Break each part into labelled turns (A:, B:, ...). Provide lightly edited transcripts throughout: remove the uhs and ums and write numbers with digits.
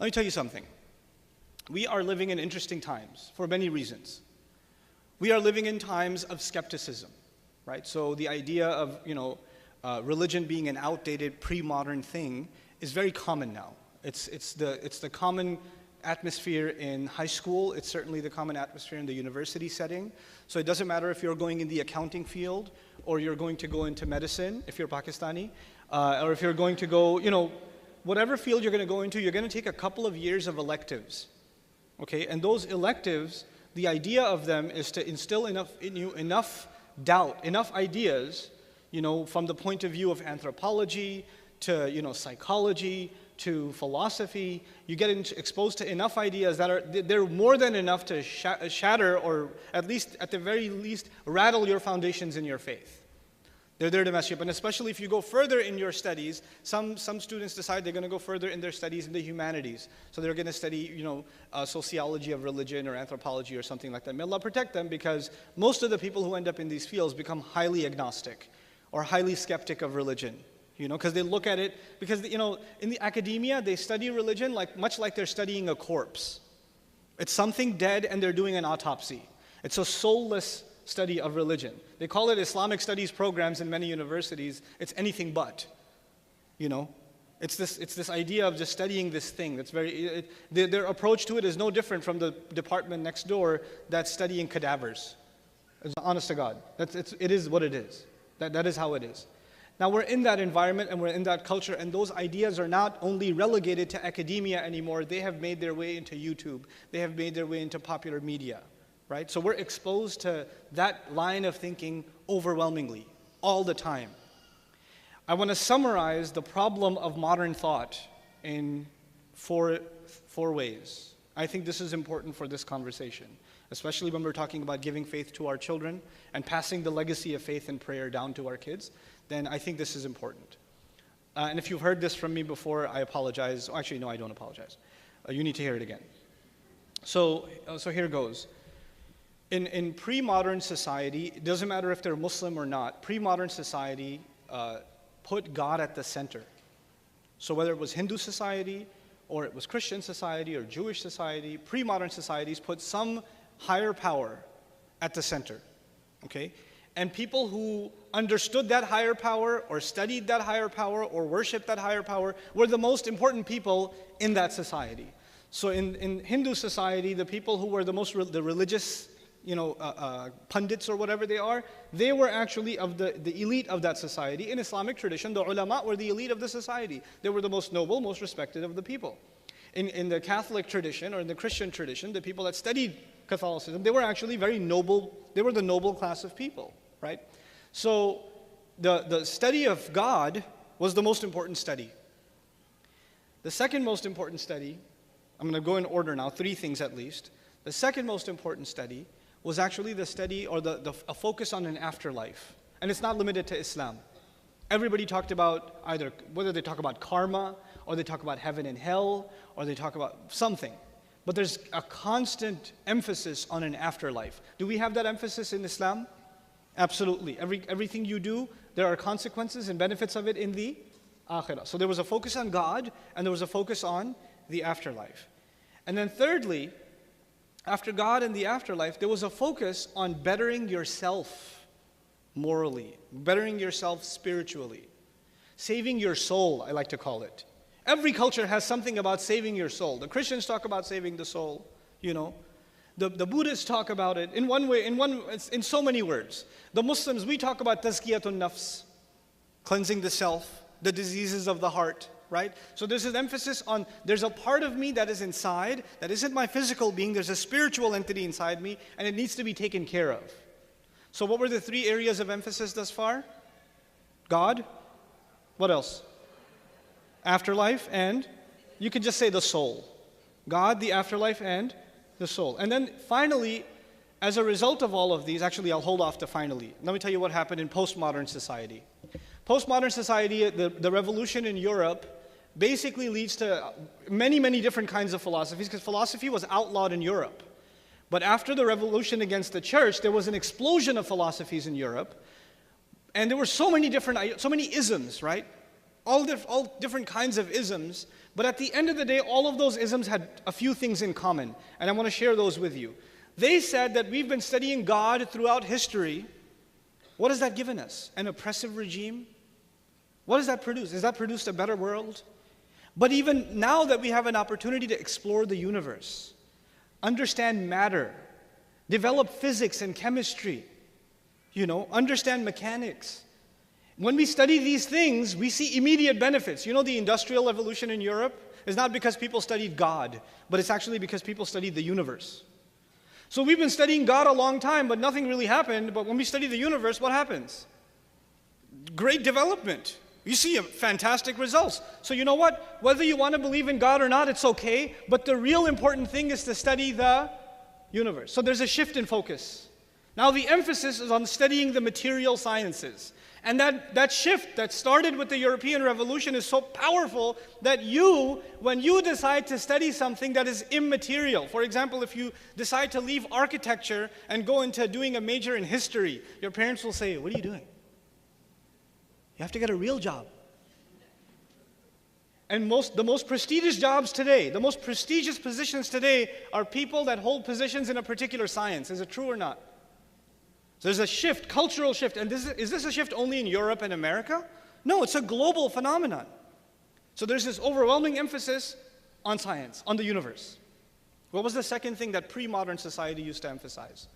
A: Let me tell you something. We are living in interesting times for many reasons. We are living in times of skepticism, right? So the idea of, religion being an outdated, pre-modern thing is very common now. It's the common atmosphere in high school. It's certainly the common atmosphere in the university setting. So it doesn't matter if you're going in the accounting field or you're going to go into medicine, if you're Pakistani, or if you're going to go, whatever field you're going to go into, you're going to take a couple of years of electives. Okay, and those electives, the idea of them is to instill enough doubt, enough ideas, from the point of view of anthropology to, psychology to philosophy. You get exposed to enough ideas that they're more than enough to shatter, or at the very least, rattle your foundations in your faith. They're there to mess you up. And especially if you go further in your studies, some students decide they're going to go further in their studies in the humanities. So they're going to study, sociology of religion or anthropology or something like that. May Allah protect them, because most of the people who end up in these fields become highly agnostic or highly skeptic of religion. Because they look at it, because, in the academia, they study religion much like they're studying a corpse. It's something dead and they're doing an autopsy. It's a soulless study of religion. They call it Islamic studies programs in many universities. It's anything but, It's this idea of just studying this thing. That's their approach to it is no different from the department next door that's studying cadavers. It's honest to God. It is what it is. That is how it is. Now we're in that environment and we're in that culture, and those ideas are not only relegated to academia anymore. They have made their way into YouTube. They have made their way into popular media. Right? So we're exposed to that line of thinking overwhelmingly, all the time. I want to summarize the problem of modern thought in four ways. I think this is important for this conversation, especially when we're talking about giving faith to our children and passing the legacy of faith and prayer down to our kids. Then I think this is important. And if you've heard this from me before, I apologize. Actually, no, I don't apologize. You need to hear it again. So here goes. In pre-modern society, it doesn't matter if they're Muslim or not, pre-modern society put God at the center. So whether it was Hindu society, or it was Christian society, or Jewish society, pre-modern societies put some higher power at the center. Okay? And people who understood that higher power, or studied that higher power, or worshiped that higher power, were the most important people in that society. So in Hindu society, the people who were the religious pundits or whatever they were actually of the elite of that society. In Islamic tradition, the ulama were the elite of the society. They were the most noble, most respected of the people. In the Catholic tradition or in the Christian tradition, the people that studied Catholicism, they were actually very noble. They were the noble class of people, right? So the study of God was the most important study. The second most important study, I'm going to go in order now, three things at least. The second most important study was actually the study or a focus on an afterlife. And it's not limited to Islam. Everybody talked about whether they talk about karma, or they talk about heaven and hell, or they talk about something. But there's a constant emphasis on an afterlife. Do we have that emphasis in Islam? Absolutely. Everything you do, there are consequences and benefits of it in the akhirah. So there was a focus on God, and there was a focus on the afterlife. And then thirdly, after God and the afterlife, there was a focus on bettering yourself morally, bettering yourself spiritually, saving your soul, I like to call it. Every culture has something about saving your soul. The Christians talk about saving the soul, The Buddhists talk about it in one way, in so many words. The Muslims, we talk about tazkiyatun nafs, cleansing the self, the diseases of the heart. Right? So there's an emphasis on, there's a part of me that is inside, that isn't my physical being, there's a spiritual entity inside me, and it needs to be taken care of. So what were the three areas of emphasis thus far? God, what else? Afterlife, and you could just say the soul. God, the afterlife, and the soul. And then finally, as a result of all of these, actually I'll hold off to finally. Let me tell you what happened in postmodern society. Postmodern society, the revolution in Europe, basically leads to many, many different kinds of philosophies, because philosophy was outlawed in Europe. But after the revolution against the church, there was an explosion of philosophies in Europe, and there were so many isms, right? All different kinds of isms, But at the end of the day, all of those isms had a few things in common, and I want to share those with you. They said that we've been studying God throughout history. What has that given us? An oppressive regime? What does that produce? Has that produced a better world? But even now that we have an opportunity to explore the universe, understand matter, develop physics and chemistry, understand mechanics. When we study these things, we see immediate benefits. The industrial revolution in Europe is not because people studied God, but it's actually because people studied the universe. So we've been studying God a long time, but nothing really happened. But when we study the universe, what happens? Great development. You see fantastic results. So you know what? Whether you want to believe in God or not, it's okay. But the real important thing is to study the universe. So there's a shift in focus. Now the emphasis is on studying the material sciences. And that shift that started with the European Revolution is so powerful that when you decide to study something that is immaterial, for example, if you decide to leave architecture and go into doing a major in history, your parents will say, "What are you doing? You have to get a real job." And the most prestigious jobs today, the most prestigious positions today are people that hold positions in a particular science. Is it true or not? So there's a shift, cultural shift. And is this a shift only in Europe and America? No, it's a global phenomenon. So there's this overwhelming emphasis on science, on the universe. What was the second thing that pre-modern society used to emphasize?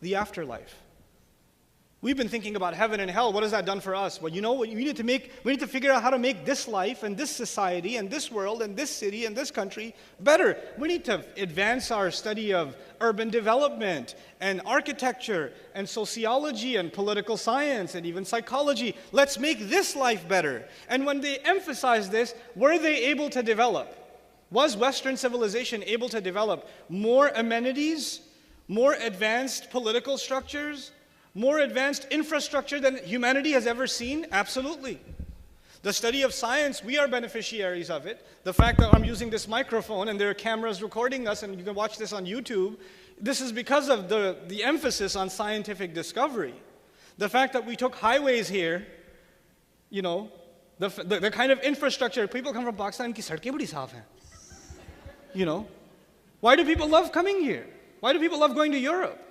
A: The afterlife. We've been thinking about heaven and hell. What has that done for us? Well, we need to figure out how to make this life and this society and this world and this city and this country better. We need to advance our study of urban development and architecture and sociology and political science and even psychology. Let's make this life better. And when they emphasize this, were they able to develop? Was Western civilization able to develop more amenities, more advanced political structures, more advanced infrastructure than humanity has ever seen? Absolutely. The study of science, we are beneficiaries of it. The fact that I'm using this microphone and there are cameras recording us and you can watch this on YouTube, this is because of the emphasis on scientific discovery. The fact that we took highways here, the kind of infrastructure, people come from Pakistan, ki sadkein badi saaf hain. Why do people love coming here? Why do people love going to Europe?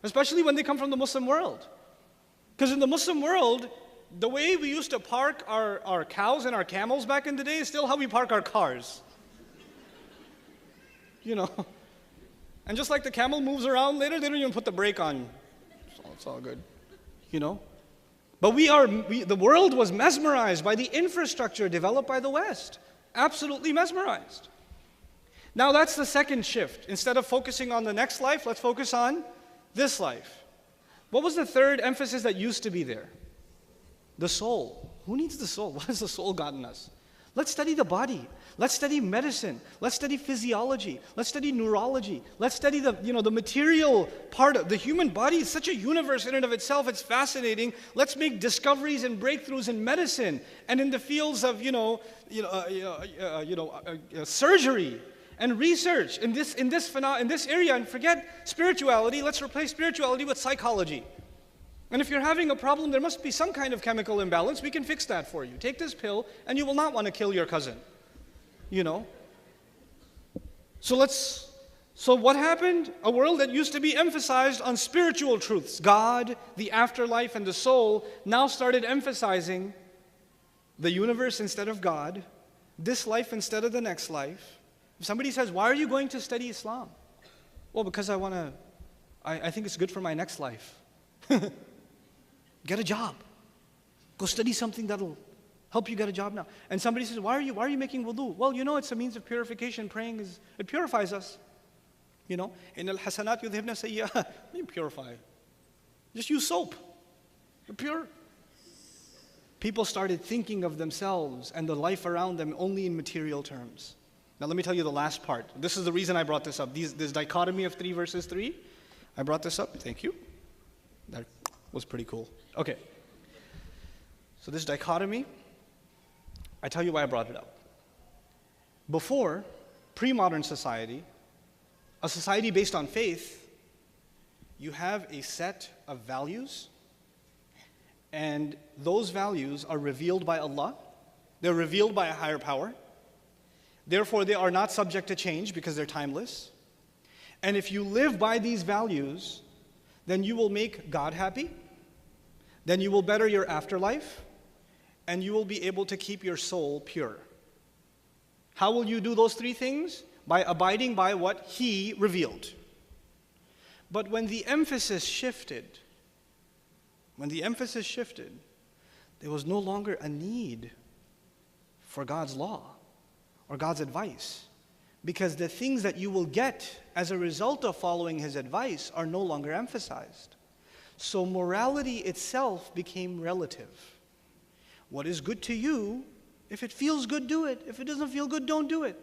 A: Especially when they come from the Muslim world. Because in the Muslim world, the way we used to park our cows and our camels back in the day is still how we park our cars. And just like the camel moves around later, they don't even put the brake on. So it's all good. But the world was mesmerized by the infrastructure developed by the West. Absolutely mesmerized. Now that's the second shift. Instead of focusing on the next life, let's focus on this life. What was the third emphasis that used to be there? The soul. Who needs the soul? What has the soul gotten us? Let's study the body. Let's study medicine. Let's study physiology. Let's study neurology. Let's study the material part of the human body. Is such a universe in and of itself. It's fascinating. Let's make discoveries and breakthroughs in medicine and in the fields of surgery and research in this area, and forget spirituality. Let's replace spirituality with psychology. And if you're having a problem, there must be some kind of chemical imbalance. We can fix that for you. Take this pill, and you will not want to kill your cousin. So what happened? A world that used to be emphasized on spiritual truths, God, the afterlife, and the soul, now started emphasizing the universe instead of God, this life instead of the next life. If somebody says, "Why are you going to study Islam?" Well, because I think it's good for my next life. Get a job. Go study something that'll help you get a job now. And somebody says, why are you making wudu? Well, it's a means of purification. Praying it purifies us. In al-hasanat yudhibna sayyi'at. Purify. Just use soap. You're pure. People started thinking of themselves and the life around them only in material terms. Now let me tell you the last part. This is the reason I brought this up. This dichotomy of 3 verses 3. I brought this up. Thank you. That was pretty cool. Okay. So this dichotomy, I tell you why I brought it up. Before, pre-modern society, a society based on faith, you have a set of values, and those values are revealed by Allah. They're revealed by a higher power. Therefore, they are not subject to change because they're timeless. And if you live by these values, then you will make God happy, then you will better your afterlife, and you will be able to keep your soul pure. How will you do those three things? By abiding by what He revealed. But when the emphasis shifted, there was no longer a need for God's law or God's advice, because the things that you will get as a result of following His advice are no longer emphasized. So morality itself became relative. What is good to you, if it feels good, do it. If it doesn't feel good, don't do it.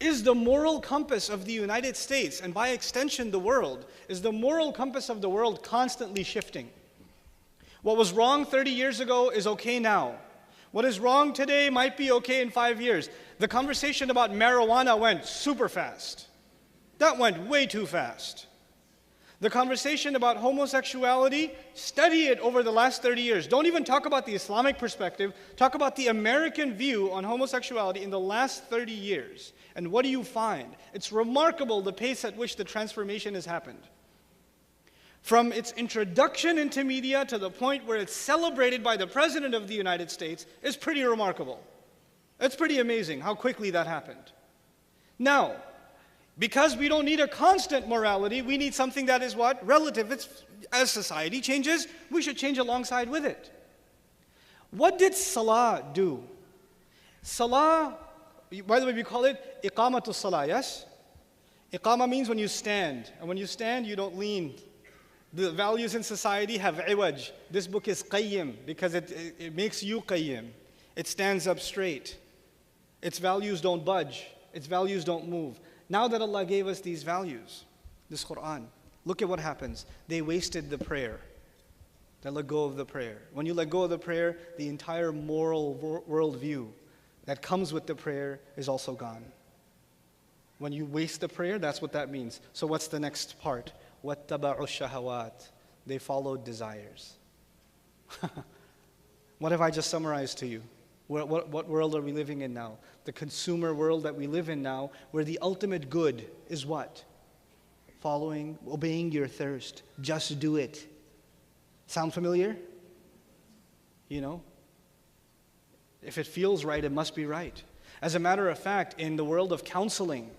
A: Is the moral compass of the United States, and by extension the world, is the moral compass of the world constantly shifting? What was wrong 30 years ago is okay now. What is wrong today might be okay in 5 years. The conversation about marijuana went super fast. That went way too fast. The conversation about homosexuality, study it over the last 30 years. Don't even talk about the Islamic perspective. Talk about the American view on homosexuality in the last 30 years. And what do you find? It's remarkable the pace at which the transformation has happened. From its introduction into media to the point where it's celebrated by the President of the United States is pretty remarkable. It's pretty amazing how quickly that happened. Now, because we don't need a constant morality, we need something that is what? Relative. As society changes, we should change alongside with it. What did Salah do? Salah, by the way, we call it iqamatul Salah, yes? Iqama means when you stand. And when you stand, you don't lean. The values in society have iwaj. This book is qayyim because it makes you qayyim. It stands up straight. Its values don't budge. Its values don't move. Now that Allah gave us these values, this Quran, look at what happens. They wasted the prayer. They let go of the prayer. When you let go of the prayer, the entire moral worldview that comes with the prayer is also gone. When you waste the prayer, that's what that means. So what's the next part? وَاتَّبَعُوا الشَّهَوَاتِ. They followed desires. What have I just summarized to you? What world are we living in now? The consumer world that we live in now, where the ultimate good is what? Following, obeying your thirst. Just do it. Sound familiar? You know? If it feels right, it must be right. As a matter of fact, in the world of counseling,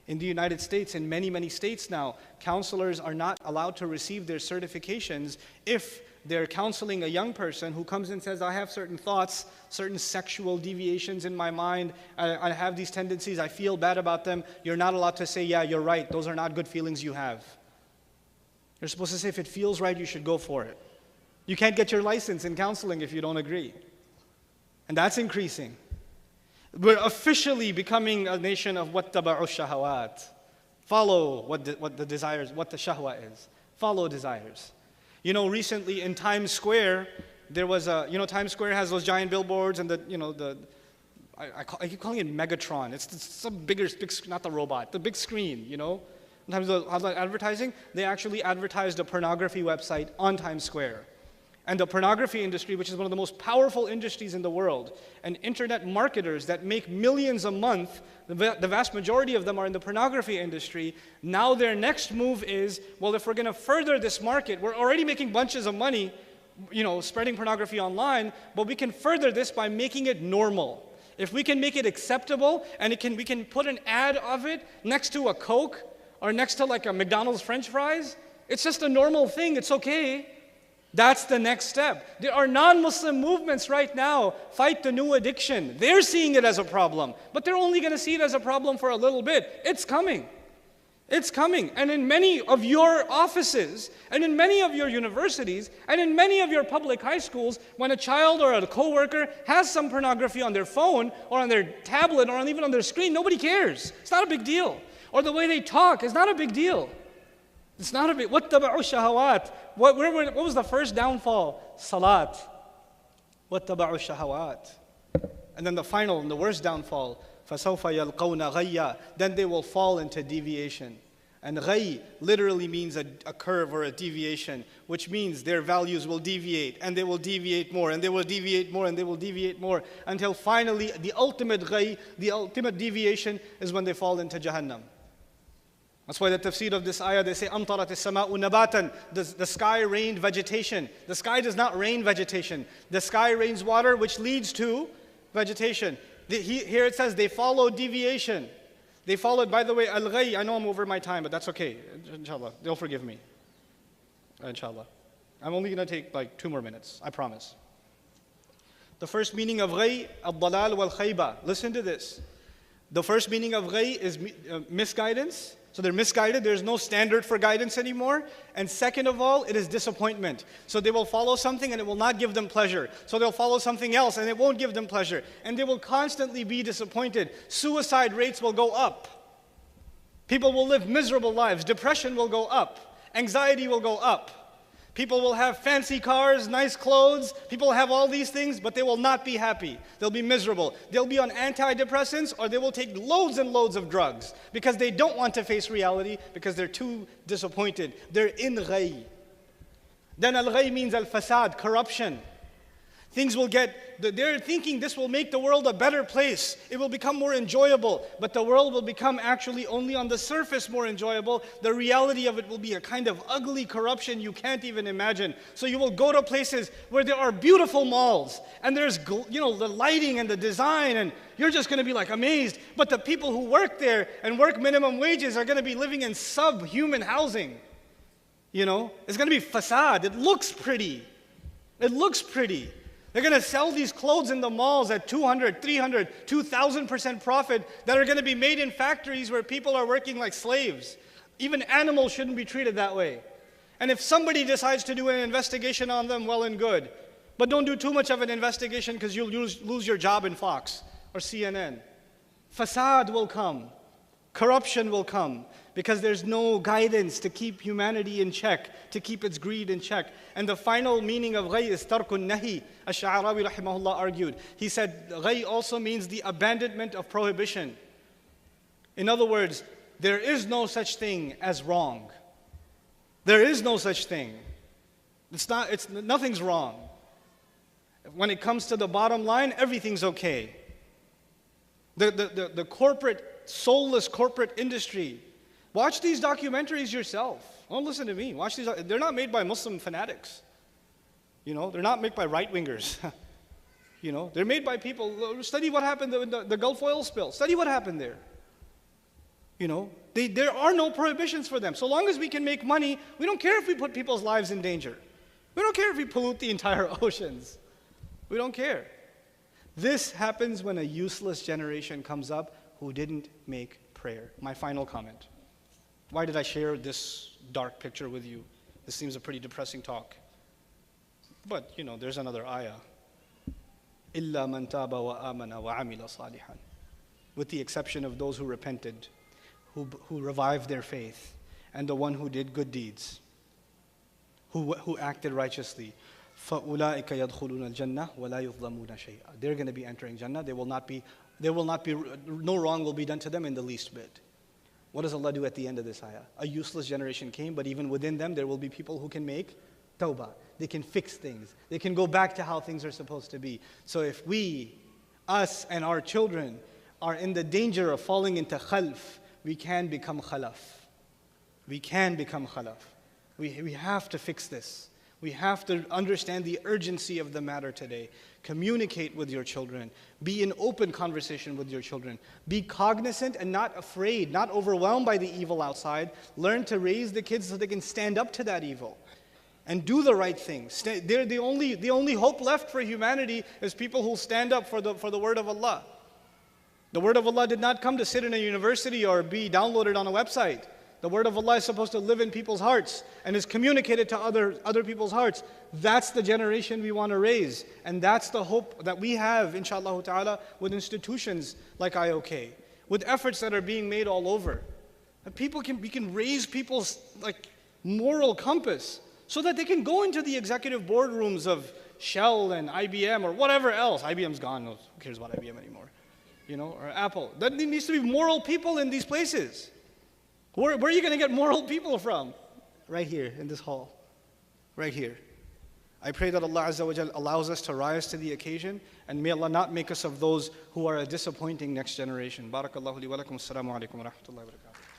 A: in the United States, in many, many states now, counselors are not allowed to receive their certifications if they're counseling a young person who comes and says, I have certain thoughts, certain sexual deviations in my mind, I have these tendencies, I feel bad about them. You're not allowed to say, yeah, you're right, those are not good feelings you have. You're supposed to say, if it feels right, you should go for it. You can't get your license in counseling if you don't agree. And that's increasing. We're officially becoming a nation of وَاتَّبَعُوا الشَّهَوَاتِ. Follow what the desires, what the shahwa is. Follow desires. You know, recently in Times Square, there was Times Square has those giant billboards and I keep calling it Megatron. It's some big, not the robot, the big screen, you know. Sometimes the advertising, they actually advertised a pornography website on Times Square. And the pornography industry, which is one of the most powerful industries in the world, and internet marketers that make millions a month, the vast majority of them are in the pornography industry. Now their next move is, well, if we're going to further this market, we're already making bunches of money, spreading pornography online, but we can further this by making it normal. If we can make it acceptable, and we can put an ad of it next to a Coke, or next to like a McDonald's French fries, it's just a normal thing, it's okay. That's the next step. There are non-Muslim movements right now, fight the new addiction. They're seeing it as a problem, but they're only going to see it as a problem for a little bit. It's coming. It's coming. And in many of your offices, and in many of your universities, and in many of your public high schools, when a child or a coworker has some pornography on their phone, or on their tablet, or even on their screen, nobody cares. It's not a big deal. Or the way they talk is not a big deal. It's not a big, وَاتَّبَعُوا الشَّهَوَاتِ. What was the first downfall? Salat. وَاتَّبَعُوا الشَّهَوَاتِ. And then the final and the worst downfall, فَسَوْفَ يَلْقَوْنَ غَيًّا. Then they will fall into deviation And ghay literally means a curve or a deviation, which means their values will deviate, and they will deviate more, and they will deviate more, and they will deviate more, until finally the ultimate ghay, the ultimate deviation is when they fall into Jahannam. That's why the tafsir of this ayah, they say, أَمْطَرَتِ السَّمَاءُ نَبَاتًا. The sky rained vegetation. The sky does not rain vegetation. The sky rains water, which leads to vegetation. Here it says they followed deviation. They followed, by the way, al-ghay. I know I'm over my time, but that's okay. Inshallah, they'll forgive me. Inshallah. I'm only going to take like 2 more minutes, I promise. The first meaning of ghay, al-dalal wal-khayba. Listen to this. The first meaning of ghay is misguidance. So they're misguided. There's no standard for guidance anymore. And second of all, it is disappointment. So they will follow something and it will not give them pleasure. So they'll follow something else and it won't give them pleasure. And they will constantly be disappointed. Suicide rates will go up. People will live miserable lives. Depression will go up. Anxiety will go up. People will have fancy cars, nice clothes. People will have all these things, but they will not be happy. They'll be miserable. They'll be on antidepressants, or they will take loads and loads of drugs because they don't want to face reality because they're too disappointed. They're in ghay. Then al-ghay means al-fasad, corruption. Things will they're thinking this will make the world a better place. It will become more enjoyable. But the world will become actually only on the surface more enjoyable. The reality of it will be a kind of ugly corruption you can't even imagine. So you will go to places where there are beautiful malls. And there's, the lighting and the design. And you're just going to be like amazed. But the people who work there and work minimum wages are going to be living in subhuman housing. It's going to be facade. It looks pretty. It looks pretty. They're going to sell these clothes in the malls at 200, 300, 2,000% profit that are going to be made in factories where people are working like slaves. Even animals shouldn't be treated that way. And if somebody decides to do an investigation on them, well and good. But don't do too much of an investigation because you'll lose your job in Fox or CNN. Fasad will come. Corruption will come because there's no guidance to keep humanity in check, to keep its greed in check. And the final meaning of ghay is tarkun nahi. Ash-Sha'arawi rahimahullah argued. He said ghay also means the abandonment of prohibition. In other words, there is no such thing as wrong. There is no such thing. Nothing's wrong. When it comes to the bottom line, everything's okay. The soulless corporate industry. Watch these documentaries yourself. Don't listen to me. Watch these. They're not made by Muslim fanatics. They're not made by right-wingers. They're made by people. Study what happened in the Gulf oil spill. Study what happened there. There are no prohibitions for them. So long as we can make money, we don't care if we put people's lives in danger. We don't care if we pollute the entire oceans. We don't care. This happens when a useless generation comes up who didn't make prayer. My final comment. Why did I share this dark picture with you? This seems a pretty depressing talk. But, there's another ayah. إِلَّا مَنْ تَابَ وَآمَنَ وَعَمِلَ صَالِحًا. With the exception of those who repented, who revived their faith, and the one who did good deeds, who acted righteously. فَأُولَٰئِكَ يَدْخُلُونَ الْجَنَّةِ وَلَا يُظْلَمُونَ شَيْئًا. They're going to be entering Jannah. No wrong will be done to them in the least bit. What does Allah do at the end of this ayah? A useless generation came, but even within them, there will be people who can make tawbah. They can fix things. They can go back to how things are supposed to be. So if us and our children are in the danger of falling into khalf, we can become khalaf. We can become khalaf. We have to fix this. We have to understand the urgency of the matter today. Communicate with your children. Be in open conversation with your children. Be cognizant and not afraid, not overwhelmed by the evil outside. Learn to raise the kids so they can stand up to that evil and do the right thing. They're the only hope left for humanity is people who stand up for the word of Allah. The word of Allah did not come to sit in a university or be downloaded on a website. The word of Allah is supposed to live in people's hearts and is communicated to other people's hearts. That's the generation we want to raise. And that's the hope that we have, inshallah ta'ala, with institutions like IOK, with efforts that are being made all over. That we can raise people's moral compass so that they can go into the executive boardrooms of Shell and IBM or whatever else. IBM's gone. Who cares about IBM anymore? Or Apple. There needs to be moral people in these places Where are you going to get moral people from? Right here in this hall. Right here. I pray that Allah Azza wa Jal allows us to rise to the occasion, and may Allah not make us of those who are a disappointing next generation. Barakallahu li wa lakum. Assalamu alaikum wa rahmatullahi wa barakatuh.